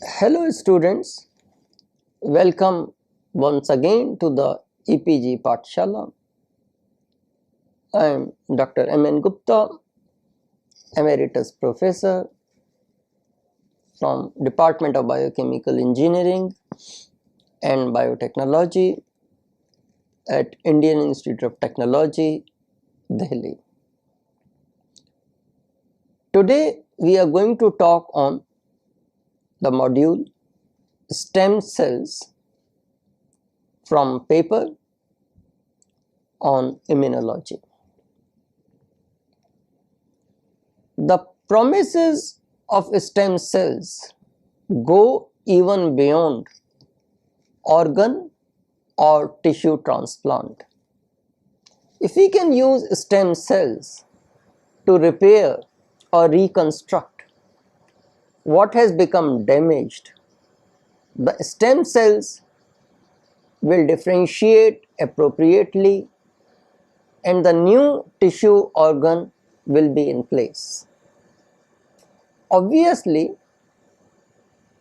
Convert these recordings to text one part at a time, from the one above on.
Hello students, welcome once again to the EPG Pathshala. I am Dr. M.N. Gupta, Emeritus Professor from Department of Biochemical Engineering and Biotechnology at Indian Institute of Technology, Delhi. Today we are going to talk on the module Stem Cells from paper on immunology. The promises of stem cells go even beyond organ or tissue transplant. If we can use stem cells to repair or reconstruct what has become damaged, the stem cells will differentiate appropriately and the new tissue organ will be in place. Obviously,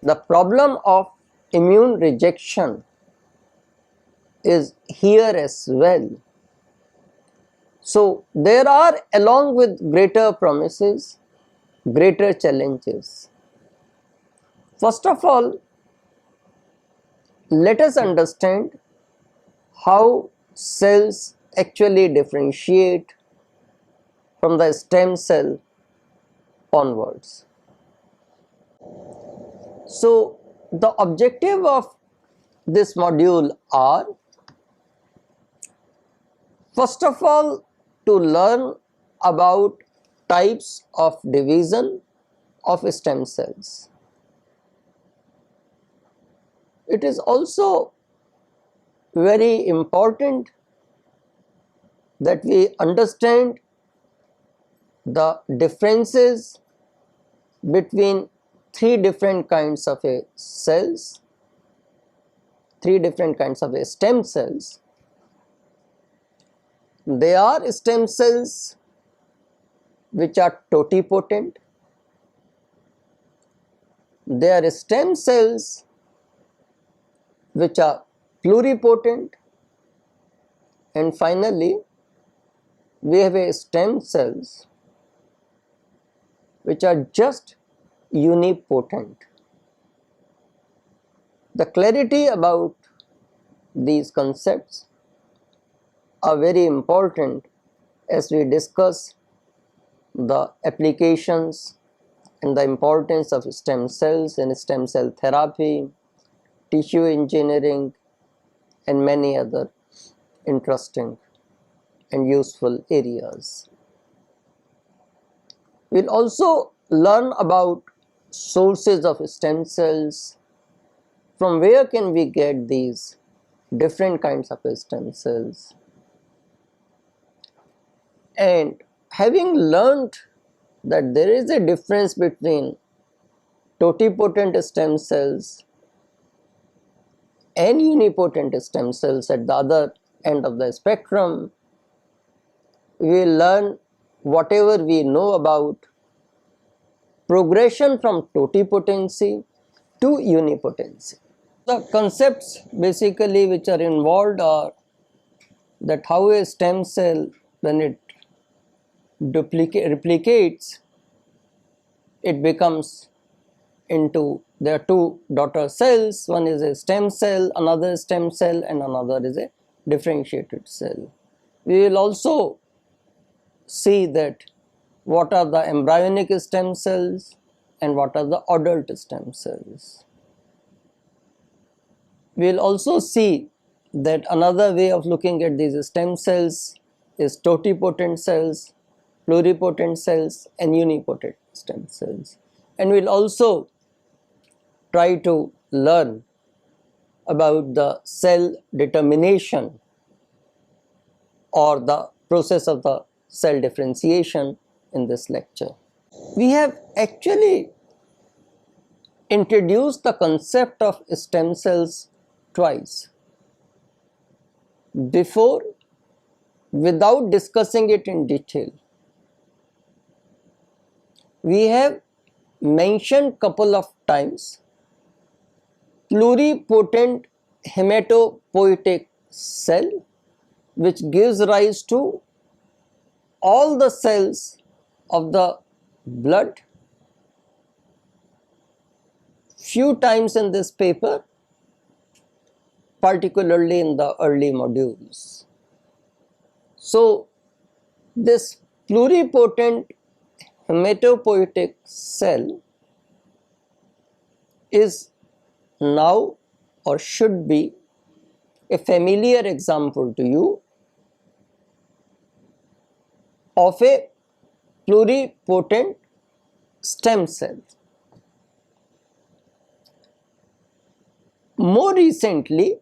the problem of immune rejection is here as well. So, there are, along with greater promises, greater challenges. First of all, let us understand how cells actually differentiate from the stem cell onwards. So, the objective of this module are, first of all, to learn about types of division of stem cells. It is also very important that we understand the differences between three different kinds of cells, three different kinds of stem cells. They are stem cells which are totipotent. They are stem cells which are pluripotent, and finally we have stem cells which are just unipotent. The clarity about these concepts are very important as we discuss the applications and the importance of stem cells and stem cell therapy, tissue engineering, and many other interesting and useful areas. We will also learn about sources of stem cells, from where can we get these different kinds of stem cells. And having learned that there is a difference between totipotent stem cells and unipotent stem cells at the other end of the spectrum, we will learn whatever we know about progression from totipotency to unipotency. The concepts basically which are involved are that how a stem cell, when it replicates, it becomes into, there are two daughter cells, one is a stem cell, another stem cell, and another is a differentiated cell. We will also see that what are the embryonic stem cells and what are the adult stem cells. We will also see that another way of looking at these stem cells is totipotent cells, pluripotent cells, and unipotent stem cells. And we will also try to learn about the cell determination or the process of the cell differentiation in this lecture. We have actually introduced the concept of stem cells twice. Before, without discussing it in detail, we have mentioned couple of times pluripotent hematopoietic cell which gives rise to all the cells of the blood. Few times in this paper, particularly in the early modules. So, this pluripotent hematopoietic cell is now or should be a familiar example to you of a pluripotent stem cell. More recently,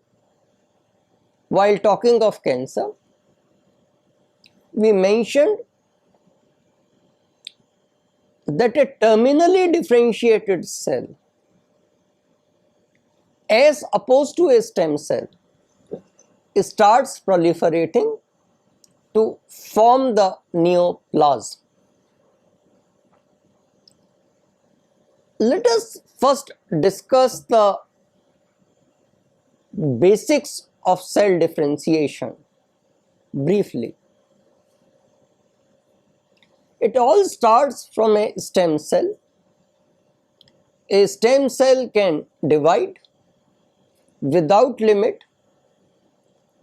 while talking of cancer, we mentioned that a terminally differentiated cell, as opposed to a stem cell, starts proliferating to form the neoplasm. Let us first discuss the basics of cell differentiation briefly. It all starts from a stem cell. A stem cell can divide without limit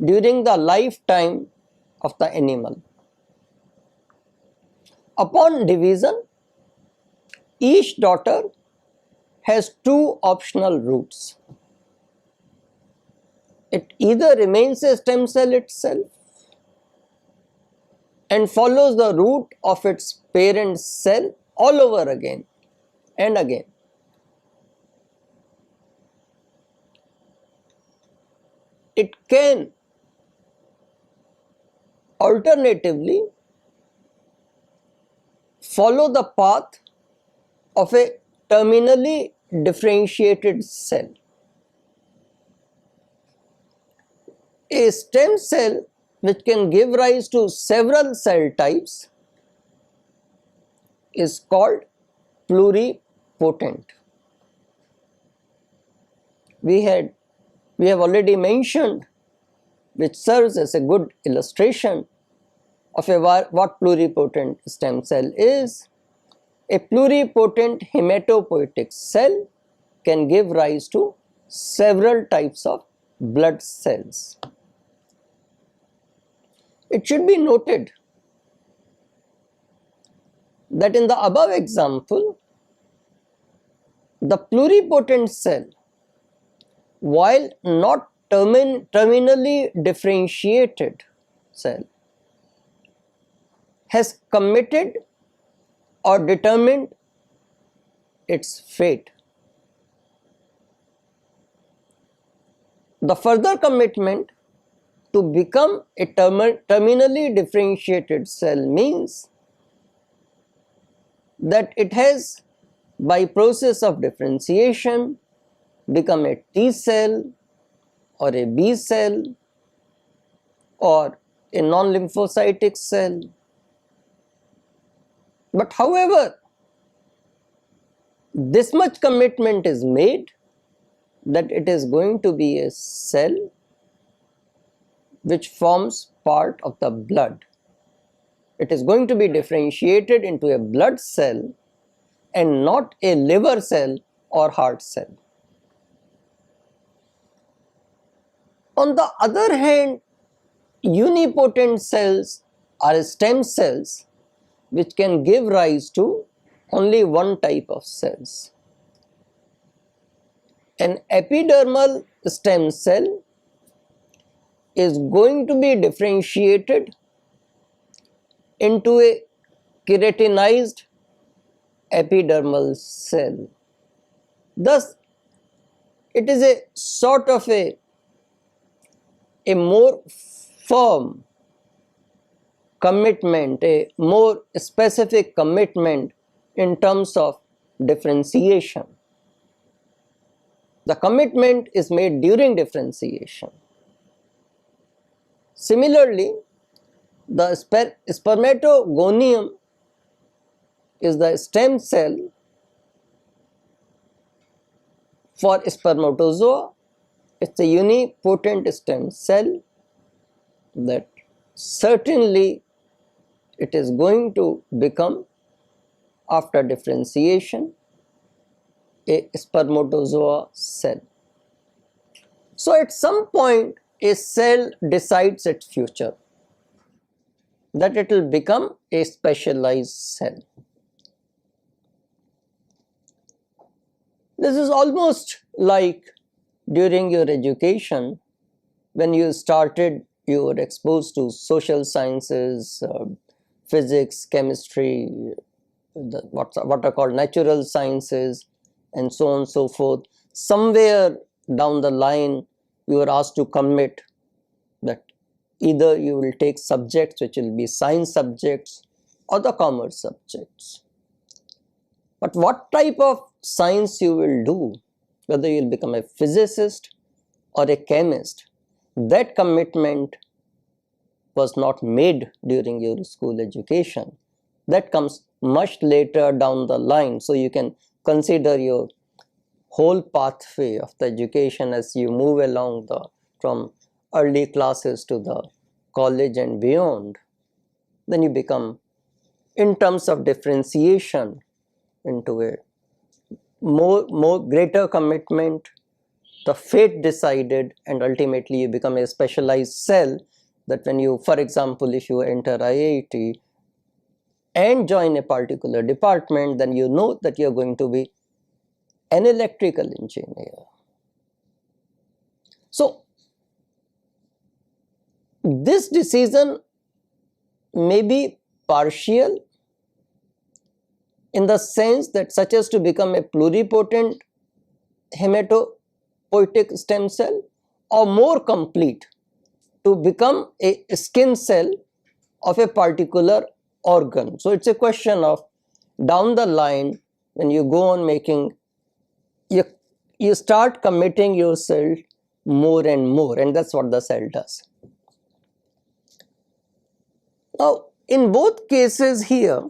during the lifetime of the animal. Upon division, each daughter has two optional routes. It either remains a stem cell itself and follows the route of its parent cell all over again and again. It can alternatively follow the path of a terminally differentiated cell. A stem cell which can give rise to several cell types is called pluripotent. We have already mentioned, which serves as a good illustration of what pluripotent stem cell is. A pluripotent hematopoietic cell can give rise to several types of blood cells. It should be noted that in the above example, the pluripotent cell, while not terminally differentiated cell, has committed or determined its fate. The further commitment to become a terminally differentiated cell means that it has, by process of differentiation, become a T cell or a B cell or a non-lymphocytic cell. But however, this much commitment is made that it is going to be a cell which forms part of the blood. It is going to be differentiated into a blood cell and not a liver cell or heart cell. On the other hand, unipotent cells are stem cells which can give rise to only one type of cells. An epidermal stem cell is going to be differentiated into a keratinized epidermal cell. Thus, it is a sort of a more firm commitment, a more specific commitment in terms of differentiation. The commitment is made during differentiation. Similarly, the spermatogonium is the stem cell For spermatozoa, it's a unipotent stem cell that certainly it is going to become, after differentiation, a spermatozoa cell. So at some point a cell decides its future, that it will become a specialized cell. This is almost like during your education, when you were exposed to social sciences, physics, chemistry, what are called natural sciences, and so on and so forth. Somewhere down the line, you are asked to commit that either you will take subjects which will be science subjects or the commerce subjects. But what type of science you will do, whether you will become a physicist or a chemist, that commitment was not made during your school education. That comes much later down the line. So you can consider your whole pathway of the education as you move along from early classes to the college and beyond. Then you become, in terms of differentiation, into a more greater commitment. The fate decided, and ultimately you become a specialized cell, that when you, for example, if you enter IIT and join a particular department, then you know that you are going to be an electrical engineer. So this decision may be partial, in the sense that such as to become a pluripotent hematopoietic stem cell, or more complete, to become a skin cell of a particular organ. So it's a question of, down the line, when you go on making, you start committing yourself more and more, and that's what the cell does. Now, in both cases here,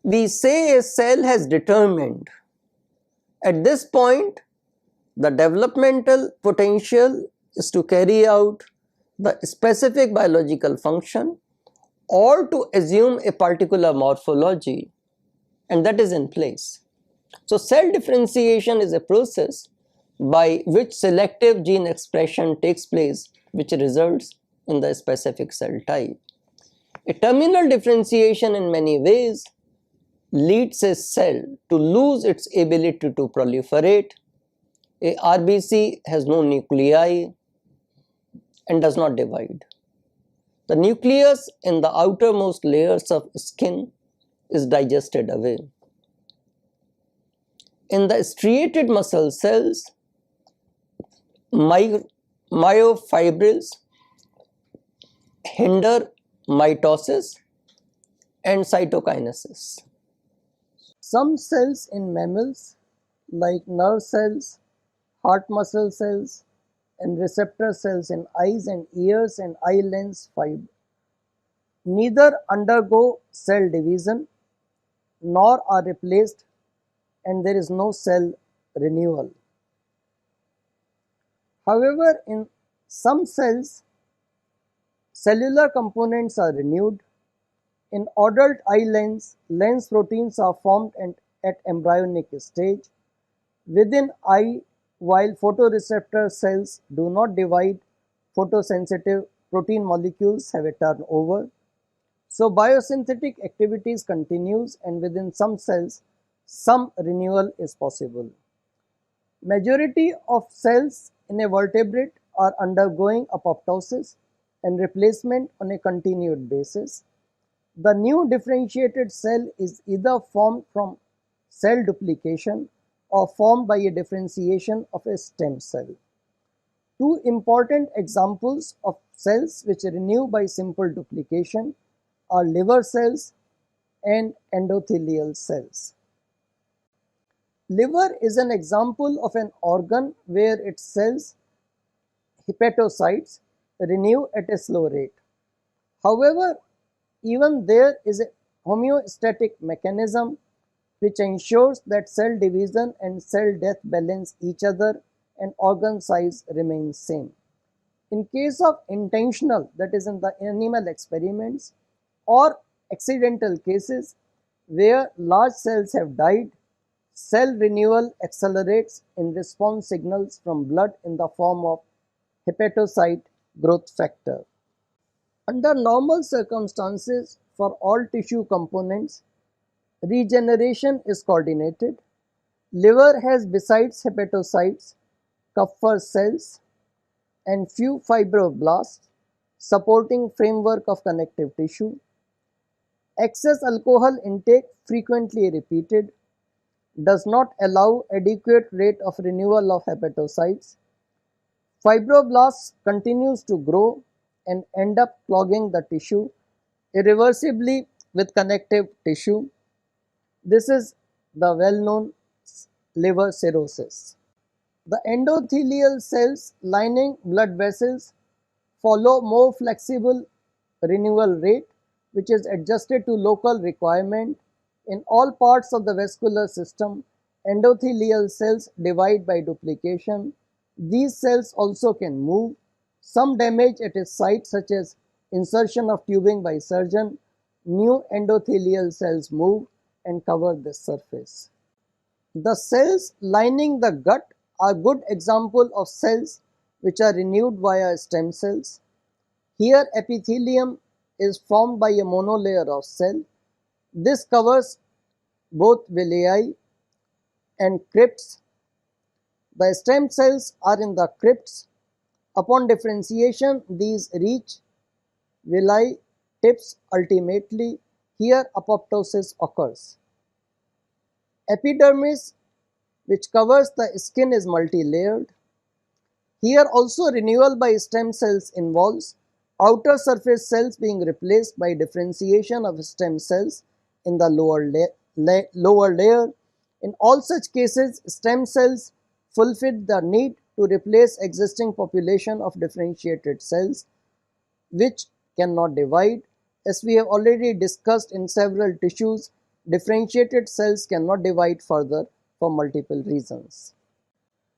we say a cell has determined at this point the developmental potential is to carry out the specific biological function or to assume a particular morphology, and that is in place. So cell differentiation is a process by which selective gene expression takes place, which results in the specific cell type. A terminal differentiation in many ways leads a cell to lose its ability to proliferate. A RBC has no nuclei and does not divide. The nucleus in the outermost layers of skin is digested away. In the striated muscle cells, myofibrils hinder mitosis and cytokinesis. Some cells in mammals, like nerve cells, heart muscle cells, and receptor cells in eyes and ears and eye lens fiber, neither undergo cell division nor are replaced, and there is no cell renewal. However, in some cells, cellular components are renewed. In adult eye lens proteins are formed at embryonic stage within eye, while photoreceptor cells do not divide. Photosensitive protein molecules have a turnover. So biosynthetic activities continues, and within some cells, some renewal is possible. Majority of cells in a vertebrate are undergoing apoptosis and replacement on a continued basis. The new differentiated cell is either formed from cell duplication or formed by a differentiation of a stem cell. Two important examples of cells which renew by simple duplication are liver cells and endothelial cells. Liver is an example of an organ where its cells, hepatocytes, renew at a slow rate. However, even there is a homeostatic mechanism which ensures that cell division and cell death balance each other and organ size remains same. In case of intentional, that is in the animal experiments, or accidental cases where large cells have died, cell renewal accelerates in response signals from blood in the form of hepatocyte growth factor. Under normal circumstances, for all tissue components, regeneration is coordinated. Liver has, besides hepatocytes, Kupffer cells and few fibroblasts supporting framework of connective tissue. Excess alcohol intake, frequently repeated, does not allow adequate rate of renewal of hepatocytes. Fibroblasts continues to grow and end up clogging the tissue irreversibly with connective tissue. This is the well-known liver cirrhosis. The endothelial cells lining blood vessels follow more flexible renewal rate, which is adjusted to local requirement. In all parts of the vascular system, endothelial cells divide by duplication. These cells also can move. Some damage at its site, such as insertion of tubing by surgeon, new endothelial cells move and cover this surface. The cells lining the gut are good example of cells which are renewed via stem cells. Here epithelium is formed by a monolayer of cell. This covers both villi and crypts. The stem cells are in the crypts. Upon differentiation, these reach villi tips ultimately. Here apoptosis occurs. Epidermis, which covers the skin, is multi-layered. Here also renewal by stem cells involves outer surface cells being replaced by differentiation of stem cells in the lower layer. In all such cases, stem cells fulfill the need to replace existing population of differentiated cells which cannot divide. As we have already discussed, in several tissues, differentiated cells cannot divide further for multiple reasons.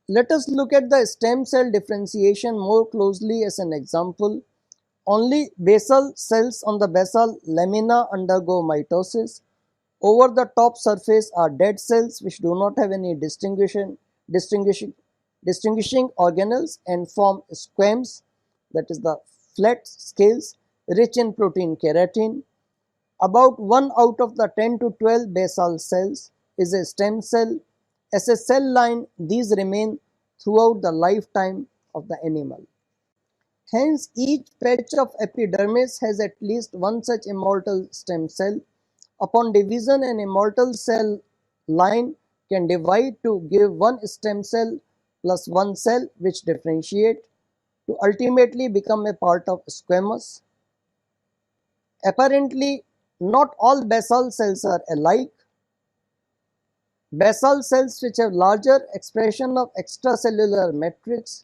Let us look at the stem cell differentiation more closely as an example. Only basal cells on the basal lamina undergo mitosis. Over the top surface are dead cells which do not have any distinguishing organelles and form squames, that is the flat scales rich in protein keratin. About 1 out of the 10 to 12 basal cells is a stem cell. As a cell line, these remain throughout the lifetime of the animal. Hence, each patch of epidermis has at least one such immortal stem cell. Upon division, an immortal cell line can divide to give one stem cell plus one cell which differentiate to ultimately become a part of squamous. Apparently, not all basal cells are alike. Basal cells which have larger expression of extracellular matrix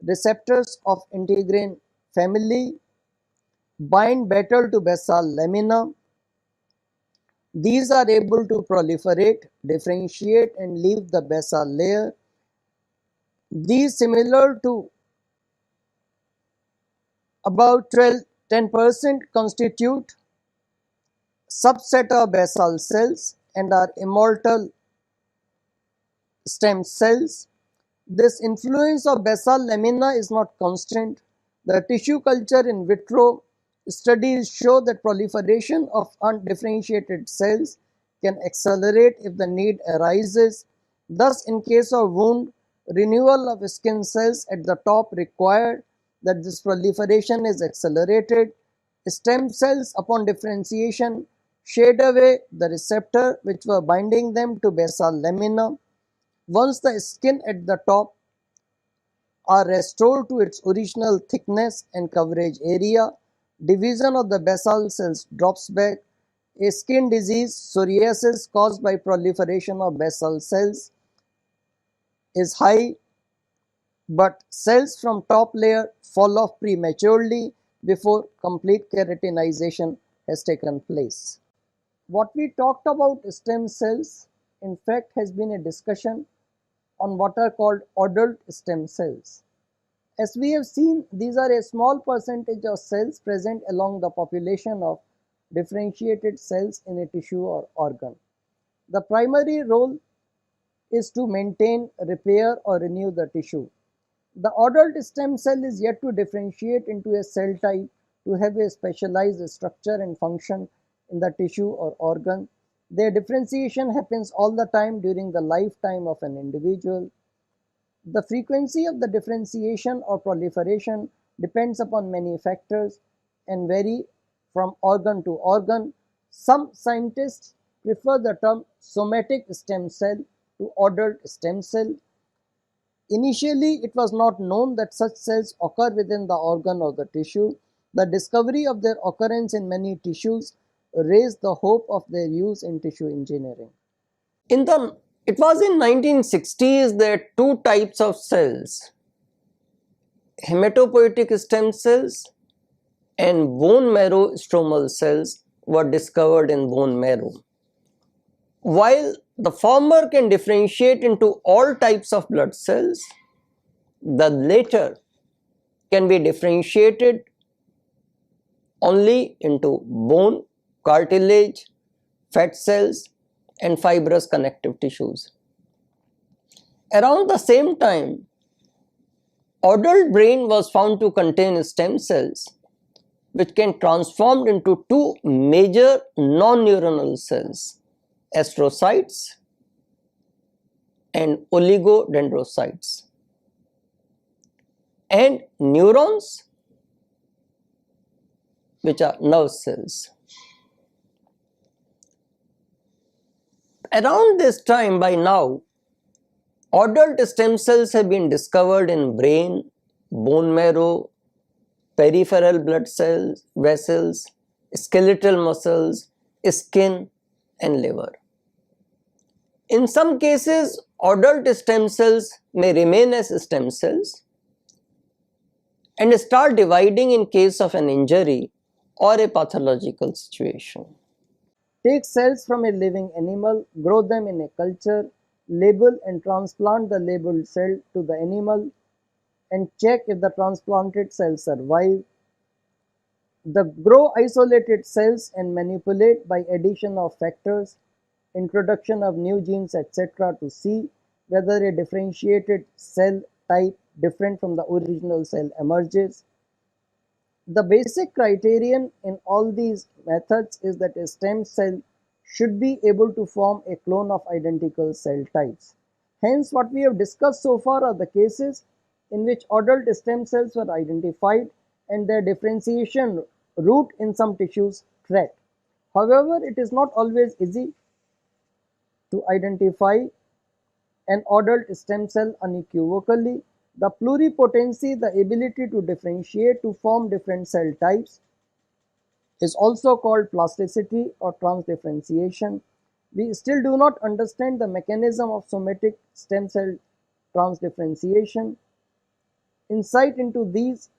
receptors of integrin family bind better to basal lamina. These are able to proliferate, differentiate and leave the basal layer. These, similar to about 10%, constitute subset of basal cells and are immortal stem cells. This influence of basal lamina is not constant. The tissue culture in vitro studies show that proliferation of undifferentiated cells can accelerate if the need arises. Thus, in case of wound, renewal of skin cells at the top required that this proliferation is accelerated. Stem cells, upon differentiation, shade away the receptor which were binding them to basal lamina. Once the skin at the top are restored to its original thickness and coverage area, division of the basal cells drops back. A skin disease, psoriasis, caused by proliferation of basal cells is high, but cells from top layer fall off prematurely before complete keratinization has taken place. What we talked about stem cells in fact, has been a discussion on what are called adult stem cells. As we have seen, these are a small percentage of cells present along the population of differentiated cells in a tissue or organ. The primary role is to maintain, repair, or renew the tissue. The adult stem cell is yet to differentiate into a cell type to have a specialized structure and function in the tissue or organ. Their differentiation happens all the time during the lifetime of an individual. The frequency of the differentiation or proliferation depends upon many factors and vary from organ to organ. Some scientists prefer the term somatic stem cell to adult stem cell. Initially, it was not known that such cells occur within the organ or the tissue. The discovery of their occurrence in many tissues raised the hope of their use in tissue engineering. It was in 1960s that two types of cells, hematopoietic stem cells and bone marrow stromal cells, were discovered in bone marrow. While the former can differentiate into all types of blood cells, the latter can be differentiated only into bone, cartilage, fat cells, and fibrous connective tissues. Around the same time, adult brain was found to contain stem cells which can transform into two major non-neuronal cells, astrocytes and oligodendrocytes, and neurons, which are nerve cells. Around this time, by now, adult stem cells have been discovered in brain, bone marrow, peripheral blood cells, vessels, skeletal muscles, skin, and liver. In some cases, adult stem cells may remain as stem cells and start dividing in case of an injury or a pathological situation. Take cells from a living animal, grow them in a culture, label and transplant the labeled cell to the animal, and check if the transplanted cells survive. Grow isolated cells and manipulate by addition of factors, introduction of new genes, etc. to see whether a differentiated cell type different from the original cell emerges. The basic criterion in all these methods is that a stem cell should be able to form a clone of identical cell types. Hence, what we have discussed so far are the cases in which adult stem cells were identified and their differentiation route in some tissues tracked. However, it is not always easy to identify an adult stem cell unequivocally. The pluripotency, the ability to differentiate to form different cell types, is also called plasticity or transdifferentiation. We still do not understand the mechanism of somatic stem cell transdifferentiation. Insight into these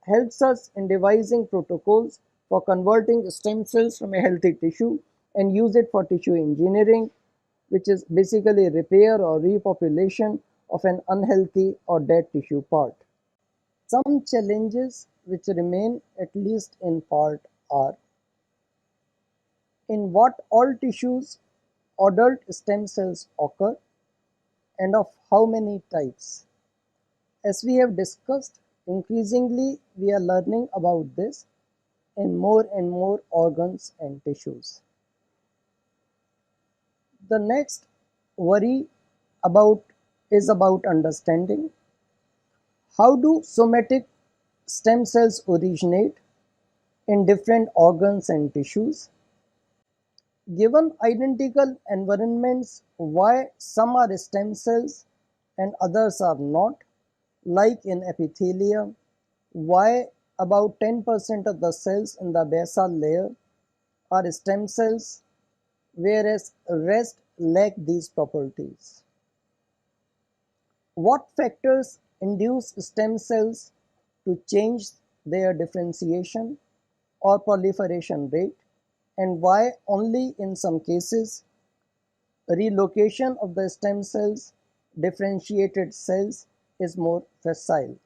helps us in devising protocols for converting stem cells from a healthy tissue and use it for tissue engineering, which is basically repair or repopulation of an unhealthy or dead tissue part. Some challenges which remain, at least in part, are: in what all tissues adult stem cells occur and of how many types. As we have discussed, increasingly we are learning about this in more and more organs and tissues. The next worry is about understanding how do somatic stem cells originate in different organs and tissues. Given identical environments, why some are stem cells and others are not, like in epithelium? Why about 10% of the cells in the basal layer are stem cells, whereas rest lack these properties? What factors induce stem cells to change their differentiation or proliferation rate, and why only in some cases relocation of the stem cells, differentiated cells, is more facile.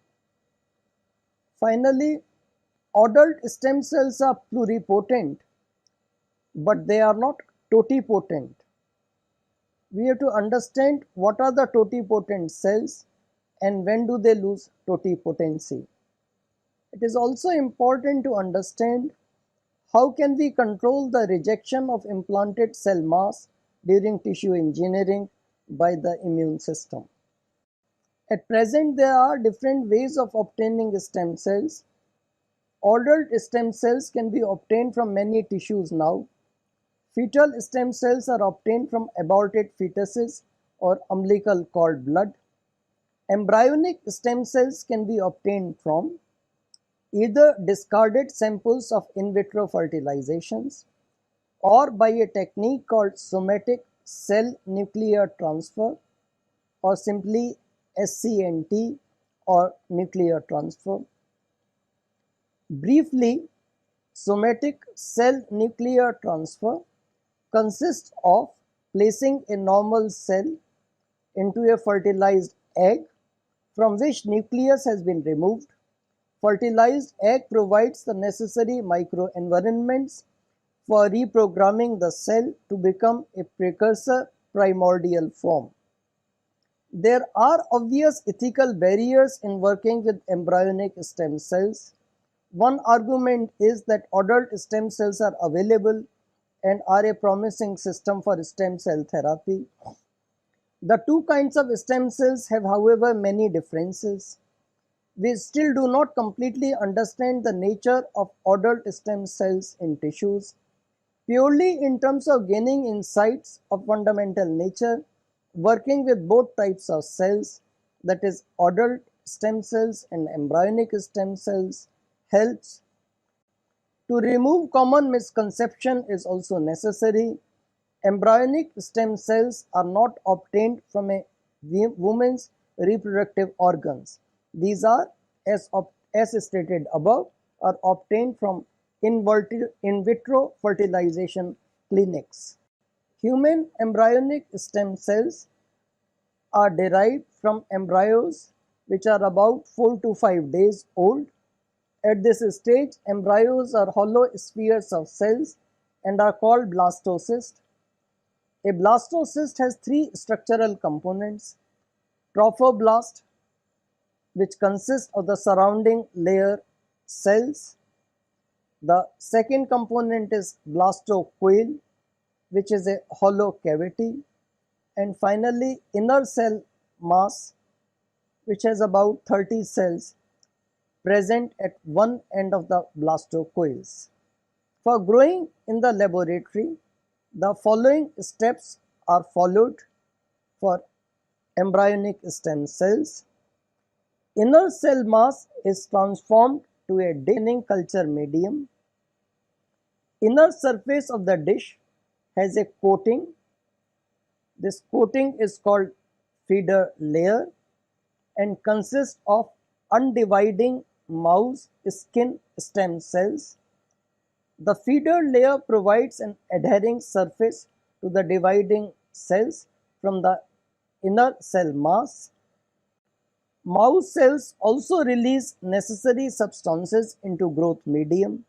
Finally, adult stem cells are pluripotent, but they are not totipotent. We have to understand what are the totipotent cells and when do they lose totipotency. It is also important to understand how can we control the rejection of implanted cell mass during tissue engineering by the immune system. At present, there are different ways of obtaining stem cells. Adult stem cells can be obtained from many tissues now. Fetal stem cells are obtained from aborted fetuses or umbilical cord blood. Embryonic stem cells can be obtained from either discarded samples of in vitro fertilizations or by a technique called somatic cell nuclear transfer or simply SCNT or nuclear transfer. Briefly, somatic cell nuclear transfer consists of placing a normal cell into a fertilized egg from which nucleus has been removed. Fertilized egg provides the necessary microenvironments for reprogramming the cell to become a precursor primordial form. There are obvious ethical barriers in working with embryonic stem cells. One argument is that adult stem cells are available and are a promising system for stem cell therapy. The two kinds of stem cells have, however, many differences. We still do not completely understand the nature of adult stem cells in tissues. Purely in terms of gaining insights of fundamental nature, working with both types of cells, that is adult stem cells and embryonic stem cells, helps. To remove common misconception is also necessary. Embryonic stem cells are not obtained from a woman's reproductive organs. These are, as stated above, are obtained from in vitro fertilization clinics. Human embryonic stem cells are derived from embryos which are about 4 to 5 days old. At this stage, embryos are hollow spheres of cells and are called blastocysts. A blastocyst has three structural components: trophoblast, which consists of the surrounding layer cells. The second component is blastocoel, which is a hollow cavity. And finally, inner cell mass, which has about 30 cells present at one end of the blastocoels. For growing in the laboratory, the following steps are followed for embryonic stem cells. Inner cell mass is transformed to a dish culture medium. Inner surface of the dish has a coating. This coating is called feeder layer and consists of undividing mouse skin stem cells. The feeder layer provides an adhering surface to the dividing cells from the inner cell mass. Mouse cells also release necessary substances into growth medium.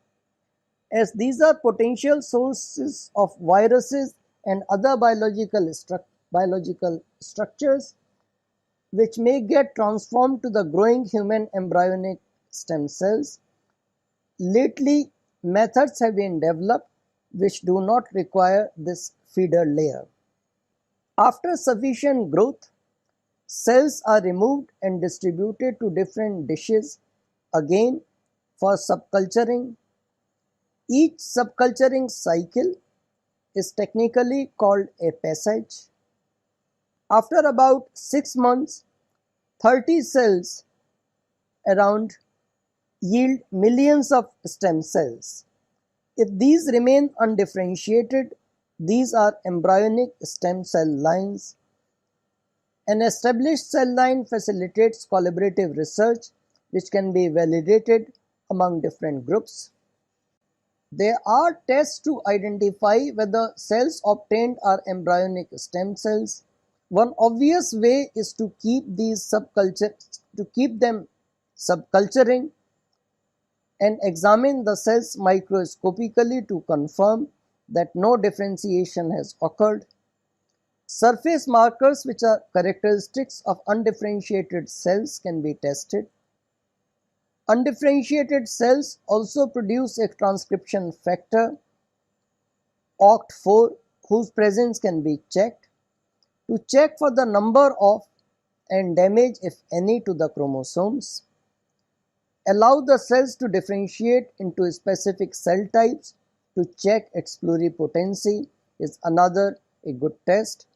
As these are potential sources of viruses and other biological structures which may get transformed to the growing human embryonic stem cells, lately methods have been developed which do not require this feeder layer. After sufficient growth, cells are removed and distributed to different dishes, again for subculturing. Each subculturing cycle is technically called a passage. After about 6 months, 30 cells around yield millions of stem cells. If these remain undifferentiated, these are embryonic stem cell lines. An established cell line facilitates collaborative research which can be validated among different groups. There are tests to identify whether cells obtained are embryonic stem cells. One obvious way is to keep them subculturing and examine the cells microscopically to confirm that no differentiation has occurred. Surface markers, which are characteristics of undifferentiated cells, can be tested. Undifferentiated cells also produce a transcription factor, OCT4, whose presence can be checked. To check for the number of and damage, if any, to the chromosomes. Allow the cells to differentiate into specific cell types to check its pluripotency is another a good test.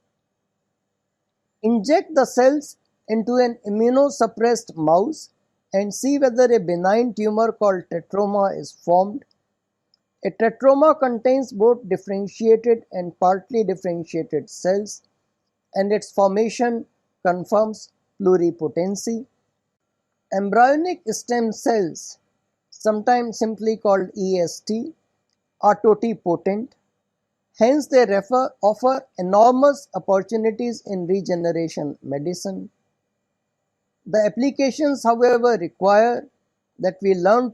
Inject the cells into an immunosuppressed mouse and see whether a benign tumor called tetroma is formed. A tetroma contains both differentiated and partly differentiated cells, and its formation confirms pluripotency. Embryonic stem cells, sometimes simply called EST, are totipotent. Hence, they offer enormous opportunities in regeneration medicine. The applications, however, require that we learn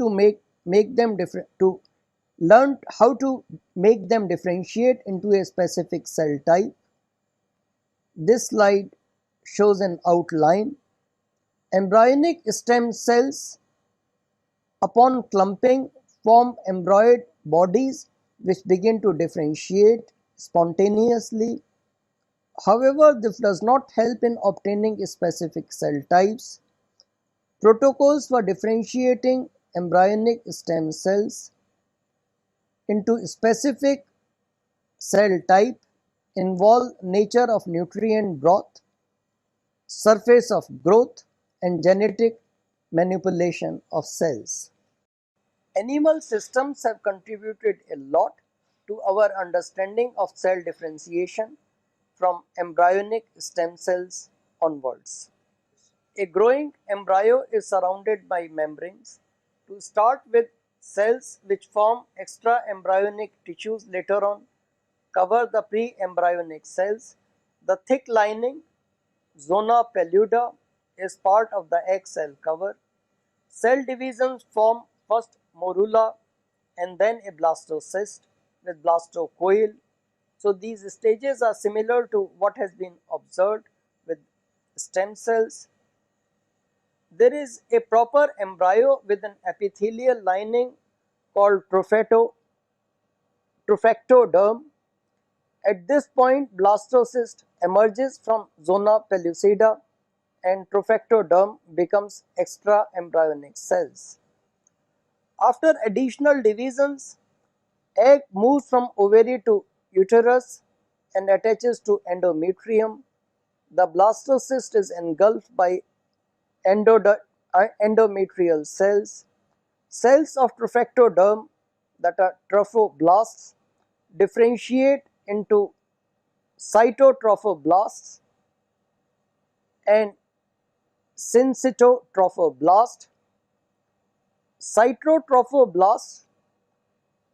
how to make them differentiate into a specific cell type. This slide shows an outline. Embryonic stem cells, upon clumping, form embryoid bodies which begin to differentiate spontaneously. However, this does not help in obtaining specific cell types. Protocols for differentiating embryonic stem cells into specific cell type involve nature of nutrient broth, surface of growth, and genetic manipulation of cells. Animal systems have contributed a lot to our understanding of cell differentiation from embryonic stem cells onwards. A growing embryo is surrounded by membranes. To start with, cells which form extra embryonic tissues later on cover the pre-embryonic cells. The thick lining, zona pelluda, is part of the egg cell cover. Cell divisions form first morula and then a blastocyst with blastocoel. So these stages are similar to what has been observed with stem cells. There is a proper embryo with an epithelial lining called trophectoderm. At this point, blastocyst emerges from zona pellucida and trophectoderm becomes extra embryonic cells. After additional divisions, egg moves from ovary to uterus and attaches to endometrium. The blastocyst is engulfed by endometrial cells. Cells of trophectoderm, that are trophoblasts, differentiate into cytotrophoblasts and syncytotrophoblasts. Cytotrophoblasts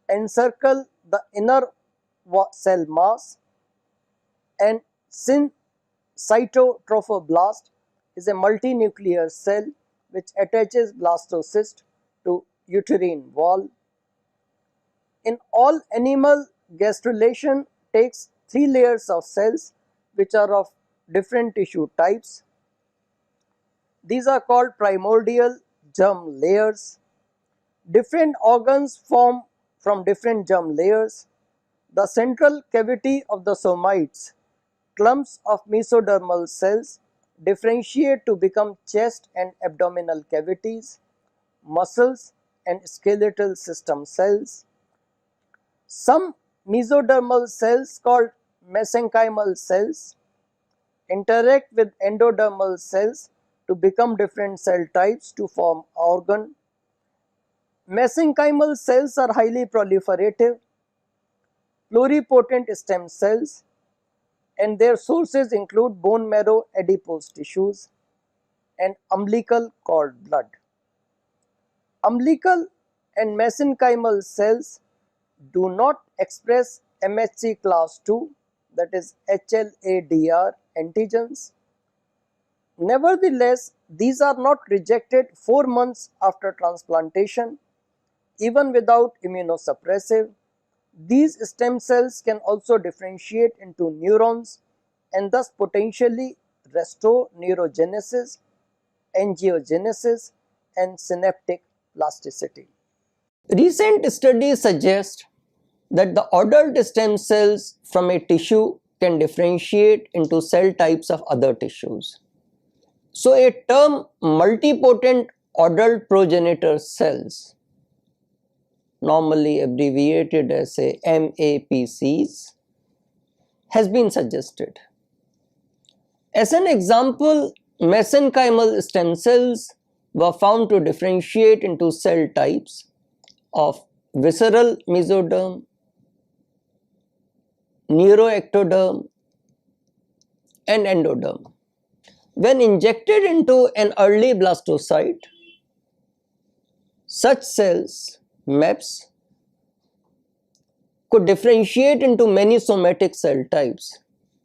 encircle the inner cell mass, and cytotrophoblast is a multinuclear cell which attaches blastocyst to uterine wall. In all animal, gastrulation takes 3 layers of cells which are of different tissue types. These are called primordial germ layers. Different organs form from different germ layers. The central cavity of the somites, clumps of mesodermal cells, differentiate to become chest and abdominal cavities, muscles, and skeletal system cells. Some mesodermal cells, called mesenchymal cells, interact with endodermal cells to become different cell types to form organ. Mesenchymal cells are highly proliferative, pluripotent stem cells, and their sources include bone marrow adipose tissues and umbilical cord blood. Umbilical and mesenchymal cells do not express MHC class II, that is HLA-DR antigens. Nevertheless, these are not rejected 4 months after transplantation, even without immunosuppressive. These stem cells can also differentiate into neurons and thus potentially restore neurogenesis, angiogenesis, and synaptic plasticity. Recent studies suggest that the adult stem cells from a tissue can differentiate into cell types of other tissues. So a term multipotent adult progenitor cells, normally abbreviated as say MAPCs, has been suggested. As an example, mesenchymal stem cells were found to differentiate into cell types of visceral mesoderm, neuroectoderm, and endoderm. When injected into an early blastocyte, such cells, MAPs, could differentiate into many somatic cell types: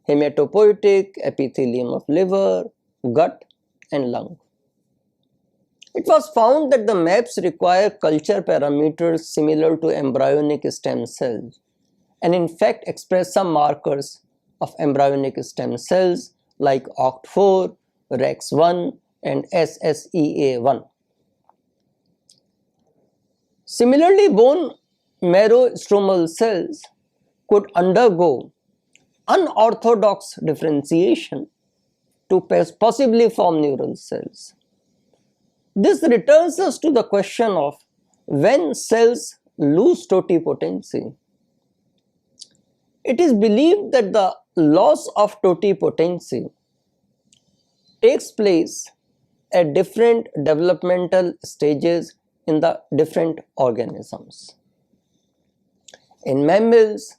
hematopoietic, epithelium of liver, gut, and lung. It was found that the MAPs require culture parameters similar to embryonic stem cells and in fact express some markers of embryonic stem cells like OCT4, REX1, and SSEA1. Similarly, bone marrow stromal cells could undergo unorthodox differentiation to possibly form neural cells. This returns us to the question of when cells lose totipotency. It is believed that the loss of totipotency takes place at different developmental stages in the different organisms. In mammals,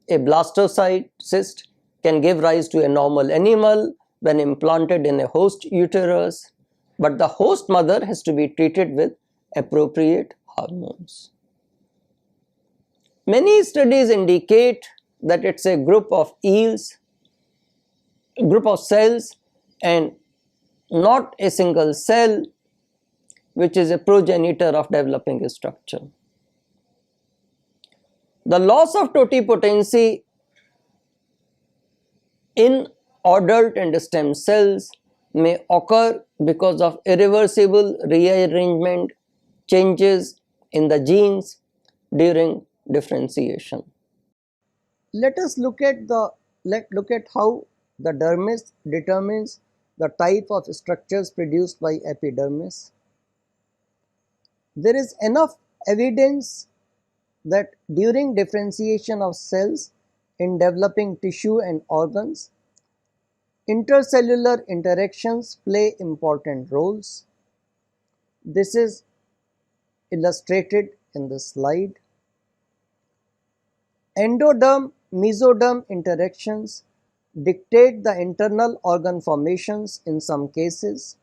a blastocyte cyst can give rise to a normal animal when implanted in a host uterus, but the host mother has to be treated with appropriate hormones. Many studies indicate that it's a group of cells and not a single cell which is a progenitor of developing structure. The loss of totipotency in adult and stem cells may occur because of irreversible rearrangement changes in the genes during differentiation. Let us look at how the dermis determines the type of structures produced by epidermis. There is enough evidence that during differentiation of cells in developing tissue and organs, intercellular interactions play important roles. This is illustrated in the slide. Endoderm-mesoderm interactions dictate the internal organ formations in some cases.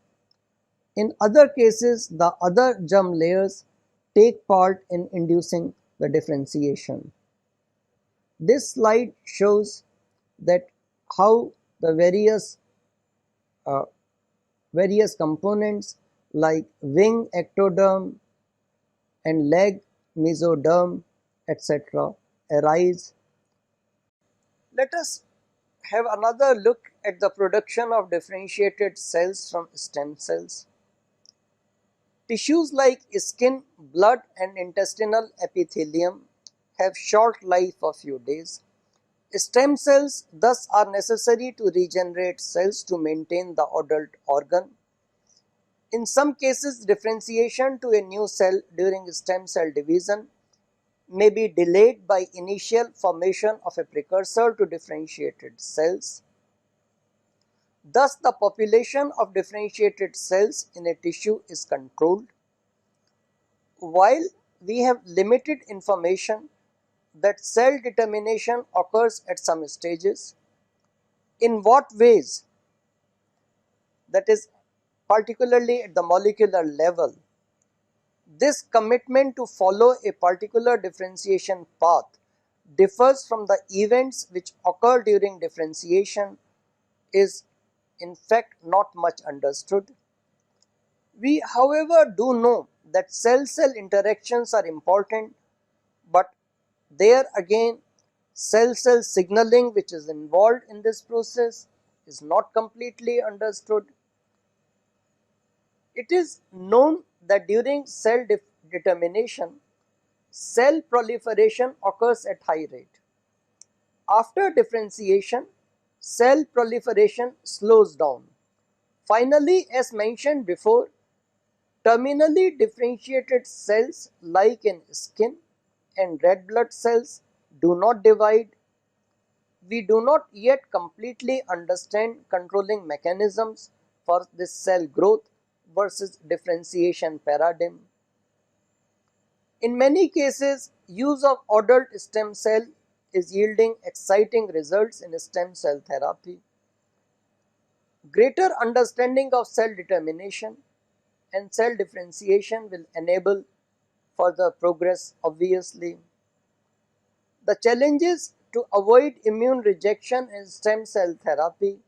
In other cases, the other germ layers take part in inducing the differentiation. This slide shows that how the various components like wing ectoderm and leg mesoderm, etc. arise. Let us have another look at the production of differentiated cells from stem cells. Tissues like skin, blood, and intestinal epithelium have short life of few days. Stem cells thus are necessary to regenerate cells to maintain the adult organ. In some cases, differentiation to a new cell during stem cell division may be delayed by initial formation of a precursor to differentiated cells. Thus, the population of differentiated cells in a tissue is controlled. While we have limited information that cell determination occurs at some stages, in what ways, that is particularly at the molecular level, This commitment to follow a particular differentiation path differs from the events which occur during differentiation is in fact not much understood. We, however, do know that cell-cell interactions are important, but there again, cell-cell signaling which is involved in this process is not completely understood. It is known that during cell determination, cell proliferation occurs at high rate. After differentiation, cell proliferation slows down. Finally, as mentioned before, terminally differentiated cells like in skin and red blood cells do not divide. We do not yet completely understand controlling mechanisms for this cell growth versus differentiation paradigm. In many cases, use of adult stem cell is yielding exciting results in stem cell therapy. Greater understanding of cell determination and cell differentiation will enable further progress obviously. The challenges to avoid immune rejection in stem cell therapy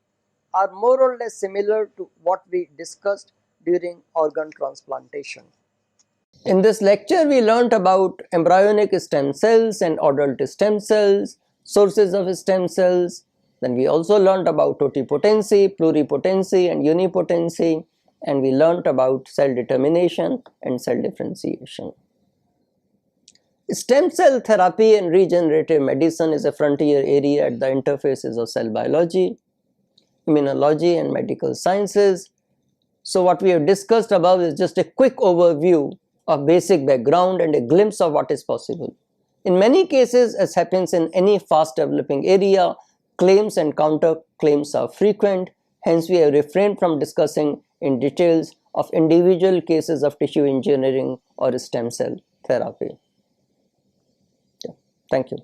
are more or less similar to what we discussed during organ transplantation. In this lecture, we learnt about embryonic stem cells and adult stem cells, sources of stem cells. Then we also learnt about totipotency, pluripotency and unipotency, and we learnt about cell determination and cell differentiation. Stem cell therapy and regenerative medicine is a frontier area at the interfaces of cell biology, immunology and medical sciences. So what we have discussed above is just a quick overview of basic background and a glimpse of what is possible. In many cases, as happens in any fast developing area, claims and counterclaims are frequent. Hence, we have refrained from discussing in details of individual cases of tissue engineering or stem cell therapy. Thank you.